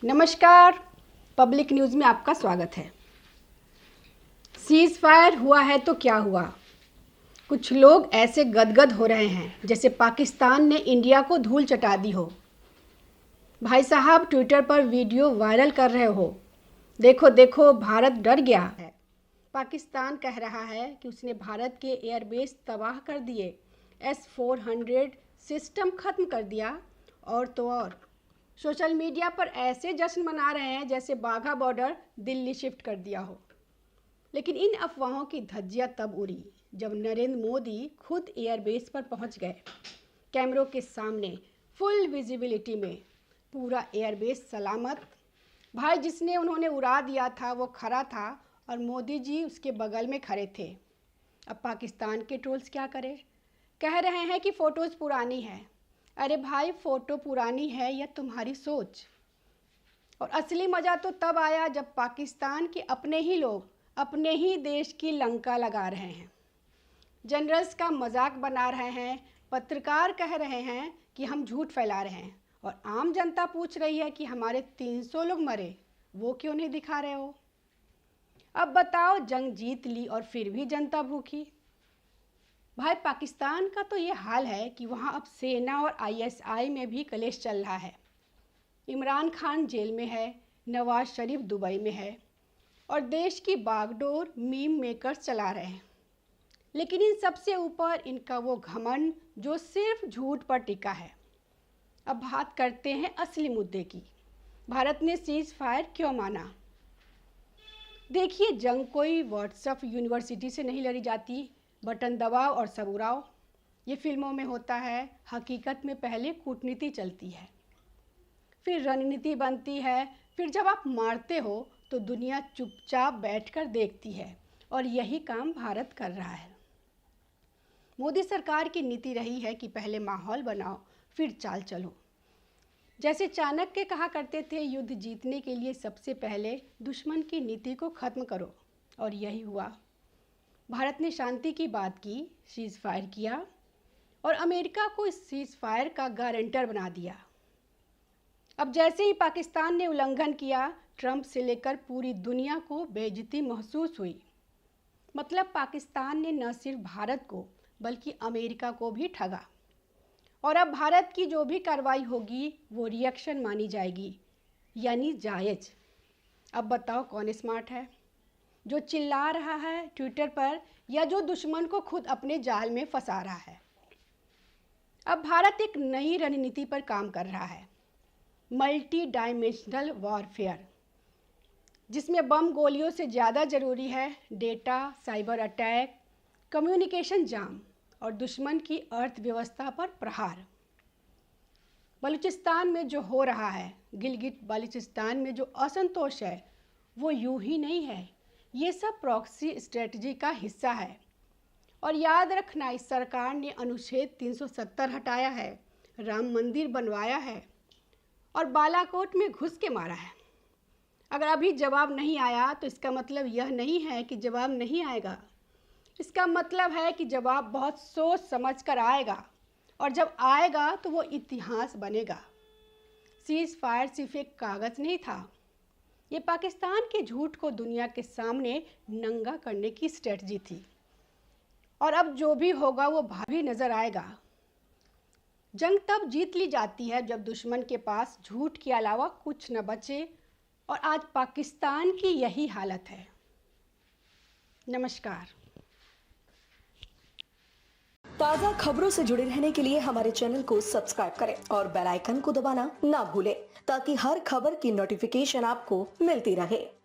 नमस्कार, public news में आपका स्वागत है। सीज़ फायर हुआ है तो क्या हुआ? कुछ लोग ऐसे गदगद हो रहे हैं जैसे पाकिस्तान ने इंडिया को धूल चटा दी हो। भाई साहब ट्विटर पर वीडियो वायरल कर रहे हो, देखो देखो भारत डर गया है। पाकिस्तान कह रहा है कि उसने भारत के एयरबेस तबाह कर दिए, S-400 सिस्टम ख़त्म कर दिया और तो और सोशल मीडिया पर ऐसे जश्न मना रहे हैं जैसे बाघा बॉर्डर दिल्ली शिफ्ट कर दिया हो। लेकिन इन अफवाहों की धज्जियां तब उड़ी जब नरेंद्र मोदी खुद एयरबेस पर पहुंच गए। कैमरों के सामने फुल विजिबिलिटी में पूरा एयरबेस सलामत। भाई जिसने उन्होंने उड़ा दिया था वो खड़ा था और मोदी जी उसके बगल में खड़े थे। अब पाकिस्तान के ट्रोल्स क्या करें? कह रहे हैं कि फ़ोटोज़ पुरानी है। अरे भाई फ़ोटो पुरानी है या तुम्हारी सोच? और असली मज़ा तो तब आया जब पाकिस्तान के अपने ही लोग अपने ही देश की लंका लगा रहे हैं, जनरल्स का मजाक बना रहे हैं, पत्रकार कह रहे हैं कि हम झूठ फैला रहे हैं और आम जनता पूछ रही है कि हमारे 300 लोग मरे, वो क्यों नहीं दिखा रहे हो? अब बताओ, जंग जीत ली और फिर भी जनता भूखी। भाई पाकिस्तान का तो ये हाल है कि वहाँ अब सेना और ISI में भी कलेश चल रहा है। इमरान खान जेल में है, नवाज शरीफ दुबई में है और देश की बागडोर मीम मेकर्स चला रहे हैं। लेकिन इन सबसे ऊपर इनका वो घमंड जो सिर्फ झूठ पर टिका है। अब बात करते हैं असली मुद्दे की। भारत ने सीज फायर क्यों माना? देखिए, जंग कोई व्हाट्सएप यूनिवर्सिटी से नहीं लड़ी जाती, बटन दबाओ और सब उड़ाओ। ये फिल्मों में होता है, हकीकत में पहले कूटनीति चलती है, फिर रणनीति बनती है, फिर जब आप मारते हो तो दुनिया चुपचाप बैठकर देखती है और यही काम भारत कर रहा है। मोदी सरकार की नीति रही है कि पहले माहौल बनाओ फिर चाल चलो। जैसे चाणक्य कहा करते थे, युद्ध जीतने के लिए सबसे पहले दुश्मन की नीति को ख़त्म करो, और यही हुआ। भारत ने शांति की बात की, सीज़ फायर किया और अमेरिका को इस सीज़ फायर का गारंटर बना दिया। अब जैसे ही पाकिस्तान ने उल्लंघन किया, ट्रंप से लेकर पूरी दुनिया को बेइज्जती महसूस हुई। मतलब पाकिस्तान ने न सिर्फ भारत को बल्कि अमेरिका को भी ठगा। और अब भारत की जो भी कार्रवाई होगी वो रिएक्शन मानी जाएगी, यानी जायज़। अब बताओ कौन स्मार्ट है, जो चिल्ला रहा है ट्विटर पर या जो दुश्मन को खुद अपने जाल में फंसा रहा है? अब भारत एक नई रणनीति पर काम कर रहा है, मल्टी डायमेंशनल वॉरफेयर, जिसमें बम गोलियों से ज़्यादा ज़रूरी है डेटा, साइबर अटैक, कम्युनिकेशन जाम और दुश्मन की अर्थव्यवस्था पर प्रहार। बलूचिस्तान में जो हो रहा है, गिलगिट बाल्टिस्तान में जो असंतोष है, वो यूं ही नहीं है, ये सब प्रॉक्सी स्ट्रेटजी का हिस्सा है। और याद रखना, इस सरकार ने अनुच्छेद 370 हटाया है, राम मंदिर बनवाया है और बालाकोट में घुस के मारा है। अगर अभी जवाब नहीं आया तो इसका मतलब यह नहीं है कि जवाब नहीं आएगा। इसका मतलब है कि जवाब बहुत सोच समझ कर आएगा और जब आएगा तो वो इतिहास बनेगा। सीज़ फायर सिर्फ एक कागज़ नहीं था, ये पाकिस्तान के झूठ को दुनिया के सामने नंगा करने की स्ट्रेटजी थी। और अब जो भी होगा वो भावी नज़र आएगा। जंग तब जीत ली जाती है जब दुश्मन के पास झूठ के अलावा कुछ न बचे, और आज पाकिस्तान की यही हालत है। नमस्कार। ताज़ा खबरों से जुड़े रहने के लिए हमारे चैनल को सब्सक्राइब करें और बेल आइकन को दबाना ना भूलें, ताकि हर खबर की नोटिफिकेशन आपको मिलती रहे।